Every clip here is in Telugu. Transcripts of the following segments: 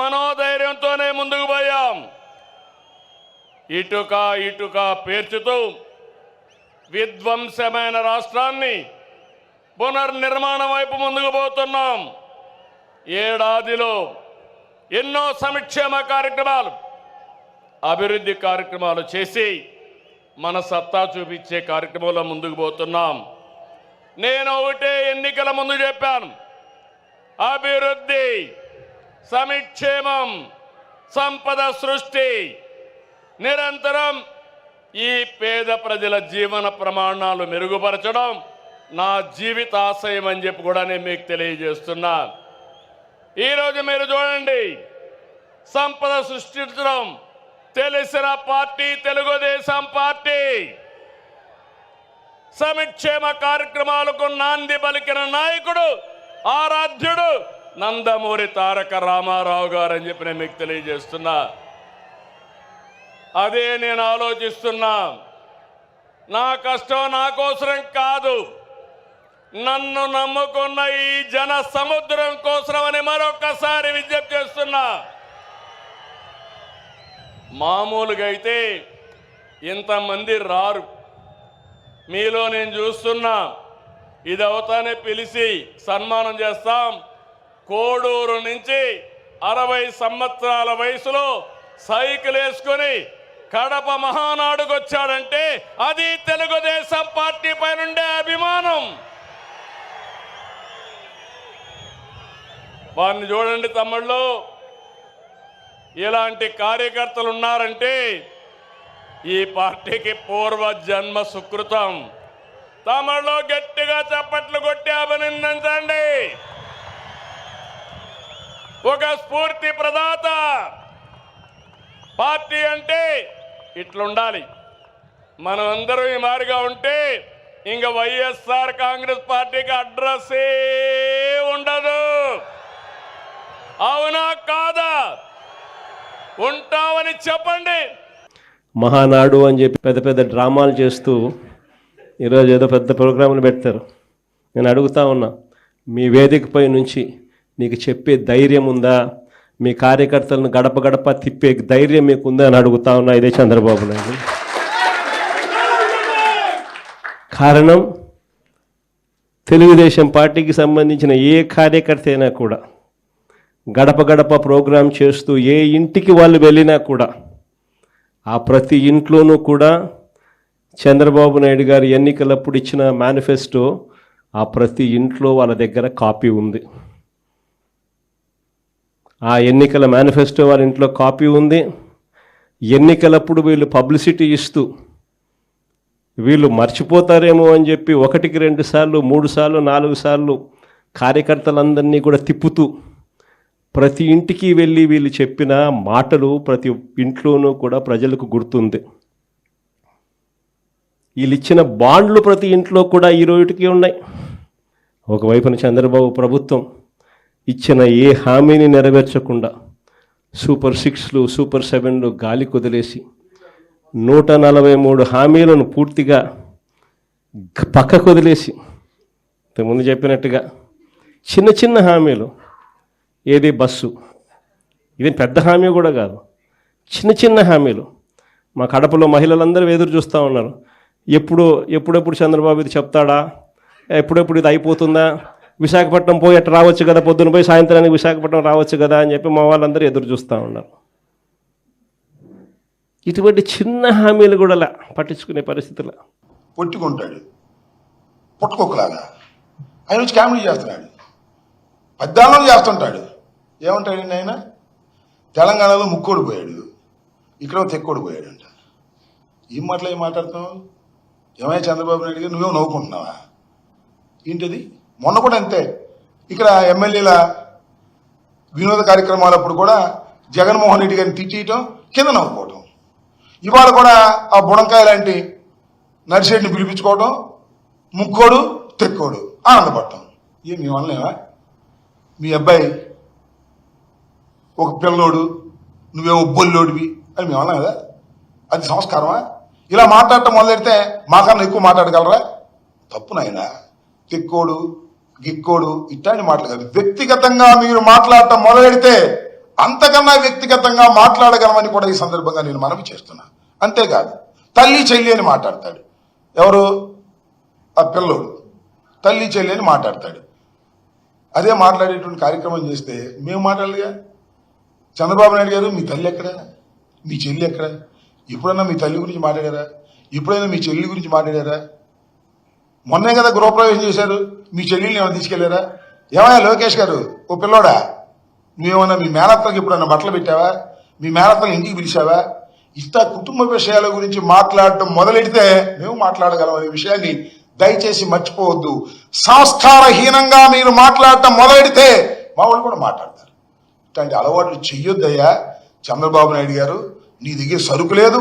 మనోధైర్యంతోనే ముందుకు పోయాం. ఇటుక ఇటుక పేర్చుతూ విధ్వంసమైన రాష్ట్రాన్ని పునర్నిర్మాణం వైపు ముందుకు పోతున్నాం. ఏడాదిలో ఎన్నో సంక్షేమ కార్యక్రమాలు, అభివృద్ధి కార్యక్రమాలు చేసి మన సత్తా చూపించే కార్యక్రమంలో ముందుకు పోతున్నాం. నేను ఒకటే ఎన్నికల ముందు చెప్పాను, అభివృద్ధి, సంక్షేమం, సంపద సృష్టి, నిరంతరం ఈ పేద ప్రజల జీవన ప్రమాణాలు మెరుగుపరచడం నా జీవిత ఆశయం అని చెప్పి కూడా నేను మీకు తెలియజేస్తున్నా. ఈరోజు మీరు చూడండి, సంపద సృష్టించడం తెలిసిన పార్టీ తెలుగుదేశం పార్టీ. సంక్షేమ కార్యక్రమాలకు నాంది పలికిన నాయకుడు, ఆరాధ్యుడు నందమూరి తారక రామారావు గారు అని చెప్పి నేను మీకు తెలియజేస్తున్నా. అదే నేను ఆలోచిస్తున్నా. నా కష్టం నా కోసరం కాదు, నన్ను నమ్ముకున్న ఈ జన సముద్రం కోసమని మరొకసారి విజ్ఞప్తి చేస్తున్నా. మామూలుగా అయితే ఇంతమంది రారు. మీలో నేను చూస్తున్నా, ఇది అవుతానే పిలిచి సన్మానం చేస్తాం. కోడూరు నుంచి 60 సంవత్సరాల వయసులో సైకిల్ వేసుకొని కడప మహానాడుకు వచ్చాడంటే అది తెలుగుదేశం పార్టీ పైనుండే అభిమానం. వారిని చూడండి తమ్ముళ్ళు, ఇలాంటి కార్యకర్తలు ఉన్నారంటే ఈ పార్టీకి పూర్వ జన్మ సుకృతం. తమలో గట్టిగా చప్పట్లు కొట్టి అభినందించండి. ఒక స్ఫూర్తి ప్రదాత. పార్టీ అంటే ఇట్లుండాలి. మనం అందరం ఈ మారిగా ఉంటే ఇంక వైఎస్ఆర్ కాంగ్రెస్ పార్టీకి అడ్రస్సే ఉండదు. అవునా కాదా? ఉంటామని చెప్పండి. మహానాడు అని చెప్పి పెద్ద పెద్ద డ్రామాలు చేస్తూ ఈరోజు ఏదో పెద్ద ప్రోగ్రాంలు పెడతారు. నేను అడుగుతా ఉన్నా, మీ వేదికపై నుంచి నీకు చెప్పే ధైర్యం ఉందా? మీ కార్యకర్తలను గడప గడప తిప్పే ధైర్యం మీకు ఉందా అని అడుగుతా ఉన్నా. ఇదే చంద్రబాబు నాయుడు. కారణం, తెలుగుదేశం పార్టీకి సంబంధించిన ఏ కార్యకర్త అయినా కూడా గడప గడప ప్రోగ్రాం చేస్తూ ఏ ఇంటికి వాళ్ళు వెళ్ళినా కూడా ఆ ప్రతి ఇంట్లోనూ కూడా చంద్రబాబు నాయుడు గారు ఎన్నికలప్పుడు ఇచ్చిన మేనిఫెస్టో ఆ ప్రతి ఇంట్లో వాళ్ళ దగ్గర కాపీ ఉంది. ఆ ఎన్నికల మేనిఫెస్టో వాళ్ళ ఇంట్లో కాపీ ఉంది. ఎన్నికలప్పుడు వీళ్ళు పబ్లిసిటీ ఇస్తూ వీళ్ళు మర్చిపోతారేమో అని చెప్పి 1కి 2 సార్లు 3 సార్లు 4 సార్లు కార్యకర్తలందరినీ కూడా తిప్పుతూ ప్రతి ఇంటికి వెళ్ళి వీళ్ళు చెప్పిన మాటలు ప్రతి ఇంట్లోనూ కూడా ప్రజలకు గుర్తుంది. వీళ్ళు ఇచ్చిన బాండ్లు ప్రతి ఇంట్లో కూడా ఈ రోజుకి ఉన్నాయి. ఒకవైపున చంద్రబాబు ప్రభుత్వం ఇచ్చిన ఏ హామీని నెరవేర్చకుండా సూపర్ 6లు సూపర్ 7లు గాలి కుదిలేసి 143 హామీలను పూర్తిగా పక్కకు వదిలేసి, ఇంతకుముందు చెప్పినట్టుగా చిన్న చిన్న హామీలు, ఏది బస్సు, ఇది పెద్ద హామీ కూడా కాదు, చిన్న చిన్న హామీలు. మా కడపలో మహిళలందరూ ఎదురు చూస్తూ ఉన్నారు, ఎప్పుడెప్పుడు చంద్రబాబు ఇది చెప్తాడా, ఎప్పుడెప్పుడు ఇది అయిపోతుందా, విశాఖపట్నం పోయి అట్లా రావచ్చు కదా, పొద్దున పోయి సాయంత్రానికి విశాఖపట్నం రావచ్చు కదా అని చెప్పి మా వాళ్ళందరూ ఎదురు చూస్తూ ఉన్నారు. ఇటువంటి చిన్న హామీలు కూడా పట్టించుకునే పరిస్థితుల పొట్టుకుంటాడు, పుట్టుకోకలాగా ఆయన వచ్చి కామెడీ చేస్తున్నాడు, పద్దాలను చేస్తుంటాడు. ఏమంటాడండి ఆయన? తెలంగాణలో ముక్కోడు పోయాడు, ఇక్కడ తెక్కోడు పోయాడంట. ఏం మాట్లాడుతున్నావు? ఏమైనా చంద్రబాబు నాయుడు గారు నువ్వేమో నవ్వుకుంటున్నావా ఏంటిది? మొన్న కూడా అంతే, ఇక్కడ ఎమ్మెల్యేల వినోద కార్యక్రమాలప్పుడు కూడా జగన్మోహన్ రెడ్డి గారిని తిట్టడం, కింద నవ్వుకోవటం. ఇవాళ కూడా ఆ బుడంకాయ లాంటి నర్సిరెడ్డిని పిలిపించుకోవడం, ముక్కోడు తెక్కోడు ఆనందపడటం. ఏం మీ వల్లనేవా? మీ అబ్బాయి ఒక పిల్లోడు, నువ్వేమో బొల్లోడివి అని మేము అన్నాం కదా, అది సంస్కారమా? ఇలా మాట్లాడటం మొదలెడితే మాకన్నా ఎక్కువ మాట్లాడగలరా? తప్పు నాయన. తెక్కోడు గిక్కోడు ఇట్లాంటి మాటలు కాదు. వ్యక్తిగతంగా మీరు మాట్లాడటం మొదలెడితే అంతకన్నా వ్యక్తిగతంగా మాట్లాడగలమని కూడా ఈ సందర్భంగా నేను మనవి చేస్తున్నా. అంతేకాదు తల్లి చెల్లి అని మాట్లాడతాడు. ఎవరు? ఆ పిల్లోడు తల్లి చెల్లి అని మాట్లాడతాడు. అదే మాట్లాడేటువంటి కార్యక్రమం చేస్తే మేము మాట్లాడలేగా. చంద్రబాబు నాయుడు గారు, మీ తల్లి ఎక్కడ, మీ చెల్లి ఎక్కడ? ఎప్పుడైనా మీ తల్లి గురించి మాట్లాడారా? ఎప్పుడైనా మీ చెల్లి గురించి మాట్లాడారా? మొన్నే కదా గృహప్రవేశం చేశారు, మీ చెల్లిని ఏమైనా తీసుకెళ్లారా? ఏమయ్యా లోకేష్ గారు, ఓ పిల్లోడా, నువ్వేమన్నా మీ మేనత్తలకు ఎప్పుడన్నా బట్టలు పెట్టావా? మీ మేనత్తలను ఇంటికి పిలిచావా? ఇష్ట కుటుంబ విషయాల గురించి మాట్లాడటం మొదలెడితే మేము మాట్లాడగలం అనే విషయాన్ని దయచేసి మర్చిపోవద్దు. సంస్కారహీనంగా మీరు మాట్లాడటం మొదలెడితే మా వాళ్ళు కూడా మాట్లాడతారు. ఇట్లాంటి అలవాట్లు చెయ్యొద్దయ్యా. చంద్రబాబు నాయుడు గారు, నీ దగ్గర సరుకు లేదు,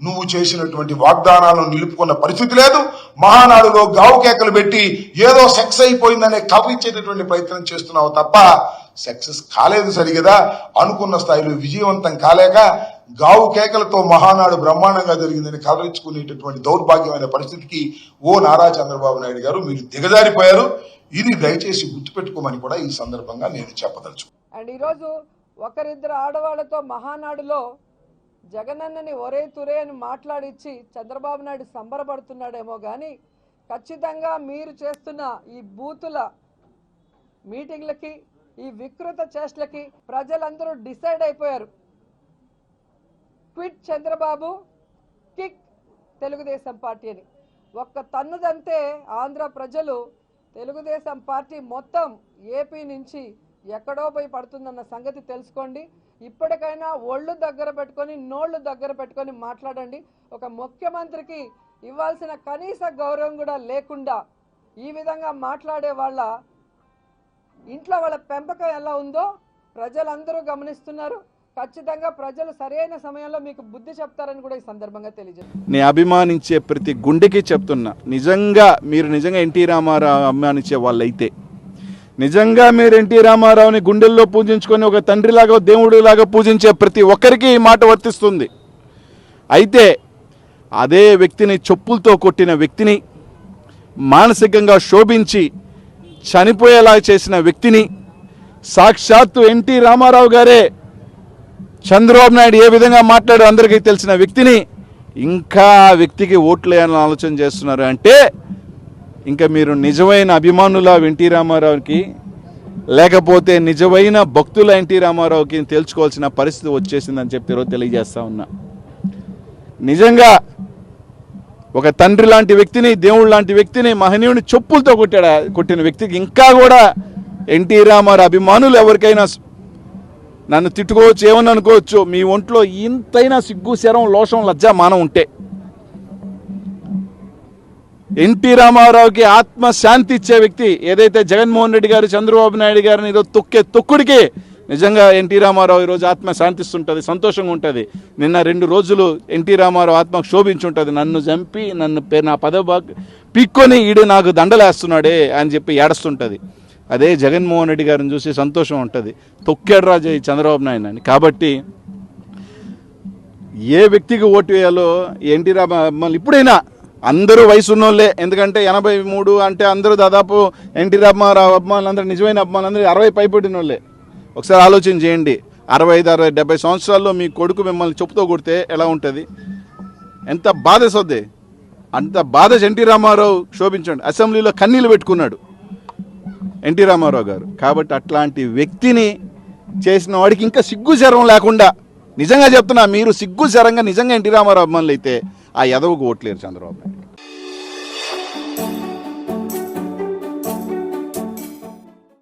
నువ్వు చేసినటువంటి వాగ్దానాలను నిలుపుకున్న పరిస్థితి లేదు. మహానాడులో గావు కేకలు పెట్టి ఏదో సెక్స్ అయిపోయిందనే కవరించేటటువంటి ప్రయత్నం చేస్తున్నావు తప్ప సక్సెస్ కాలేదు సరిగదా. అనుకున్న స్థాయిలో విజయవంతం కాలేక గావు కేకలతో మహానాడు బ్రహ్మాండంగా జరిగిందని కవరించుకునేటటువంటి దౌర్భాగ్యమైన పరిస్థితికి ఓ నారా చంద్రబాబు నాయుడు గారు మీరు దిగజారిపోయారు. ఇది దయచేసి గుర్తుపెట్టుకోమని కూడా ఈ సందర్భంగా నేను చెప్పదలుచు. అండ్ ఈరోజు ఒకరిద్దరు ఆడవాళ్లతో మహానాడులో జగనన్నని ఒరే తురే అని మాట్లాడిచ్చి చంద్రబాబు నాయుడు సంబరపడుతున్నాడేమో కానీ ఖచ్చితంగా మీరు చేస్తున్న ఈ బూతుల మీటింగ్లకి, ఈ వికృత చేష్టలకి ప్రజలందరూ డిసైడ్ అయిపోయారు. Quit Chandrababu, kick Telugu Desam party అని. ఒక్క తన్నుదంతే ఆంధ్ర ప్రజలు తెలుగుదేశం పార్టీ మొత్తం ఏపీ నుంచి ఎక్కడో పోయి పడుతుందన్న సంగతి తెలుసుకోండి. ఇప్పటికైనా ఒళ్ళు దగ్గర పెట్టుకొని, నోళ్ళు దగ్గర పెట్టుకొని మాట్లాడండి. ఒక ముఖ్యమంత్రికి ఇవ్వాల్సిన కనీస గౌరవం కూడా లేకుండా ఈ విధంగా మాట్లాడే వాళ్ళ ఇంట్లో వాళ్ళ పెంపకం ఎలా ఉందో ప్రజలందరూ గమనిస్తున్నారు. ఖచ్చితంగా ప్రజలు సరైన సమయంలో మీకు బుద్ధి చెప్తారని కూడా ఈ సందర్భంగా తెలియజేస్తారు. నే అభిమానించే ప్రతి గుండెకి చెప్తున్నా, మీరు నిజంగా ఎన్టీ రామారావు అభిమానించే వాళ్ళైతే, నిజంగా మీరు ఎన్టీ రామారావుని గుండెల్లో పూజించుకొని ఒక తండ్రిలాగా దేవుడిలాగా పూజించే ప్రతి ఒక్కరికి ఈ మాట వర్తిస్తుంది. అయితే అదే వ్యక్తిని చెప్పులతో కొట్టిన వ్యక్తిని, మానసికంగా శోభించి చనిపోయేలా చేసిన వ్యక్తిని, సాక్షాత్తు ఎన్టీ రామారావు గారే చంద్రబాబు నాయుడు ఏ విధంగా మాట్లాడో అందరికీ తెలిసిన వ్యక్తిని ఇంకా ఆ వ్యక్తికి ఓట్లు వేయాలని ఆలోచన చేస్తున్నారు అంటే ఇంకా మీరు నిజమైన అభిమానుల ఎన్టీ రామారావుకి లేకపోతే నిజమైన భక్తుల ఎన్టీ రామారావుకి తెలుసుకోవాల్సిన పరిస్థితి వచ్చేసిందని చెప్పి ఈరోజు తెలియజేస్తా ఉన్నా. నిజంగా ఒక తండ్రి లాంటి వ్యక్తిని, దేవుడు లాంటి వ్యక్తిని, మహనీయుని చెప్పులతో కొట్టిన వ్యక్తికి ఇంకా కూడా ఎన్టీ రామారావు అభిమానులు ఎవరికైనా నన్ను తిట్టుకోవచ్చు, ఏమని అనుకోవచ్చు, మీ ఒంట్లో ఇంతైనా సిగ్గు, శరం, లోషం, లజ్జ, మానం ఉంటే ఎన్టీ రామారావుకి ఆత్మశాంతి ఇచ్చే వ్యక్తి ఏదైతే జగన్మోహన్ రెడ్డి గారు, చంద్రబాబు నాయుడు గారిని ఈరోజు తొక్కుడికి నిజంగా ఎన్టీ రామారావు ఈరోజు ఆత్మ శాంతిస్తుంటుంది, సంతోషంగా ఉంటుంది. నిన్న 2 రోజులు ఎన్టీ రామారావు ఆత్మకు శోభించుంటుంది. నన్ను చంపి నా పదవి పీక్కొని ఈడు నాకు దండలేస్తున్నాడే అని చెప్పి ఏడుస్తుంటుంది. అదే జగన్మోహన్ రెడ్డి గారిని చూసి సంతోషం ఉంటుంది. తొక్కాడు రాజు ఈ చంద్రబాబు నాయుడు అని. కాబట్టి ఏ వ్యక్తికి ఓటు వేయాలో ఎన్టీ రామారావు ఇప్పుడైనా అందరూ వయసు ఉన్నోళ్ళే. ఎందుకంటే 83 అంటే అందరూ దాదాపు ఎన్టీ రామారావు అభిమానులు అందరూ, నిజమైన అభిమానులు అందరూ 60 పైపడిన వాళ్ళే. ఒకసారి ఆలోచన చేయండి. 65, 60, 70 సంవత్సరాల్లో మీ కొడుకు మిమ్మల్ని చెప్పుతో కొడితే ఎలా ఉంటుంది? ఎంత బాధేస్తుంది. అంత బాధ ఎన్టీ రామారావు శోభించండి. అసెంబ్లీలో కన్నీళ్ళు పెట్టుకున్నాడు ఎన్టీ రామారావు గారు. కాబట్టి అట్లాంటి వ్యక్తిని చేసిన వాడికి ఇంకా సిగ్గు శరం లేకుండా, నిజంగా చెప్తున్నా, మీరు సిగ్గు శరంగా నిజంగా ఎన్టీ రామారావు అభిమానులు అయితే ఆ ఎదవకు ఓట్లేరు చంద్రబాబు నాయుడు.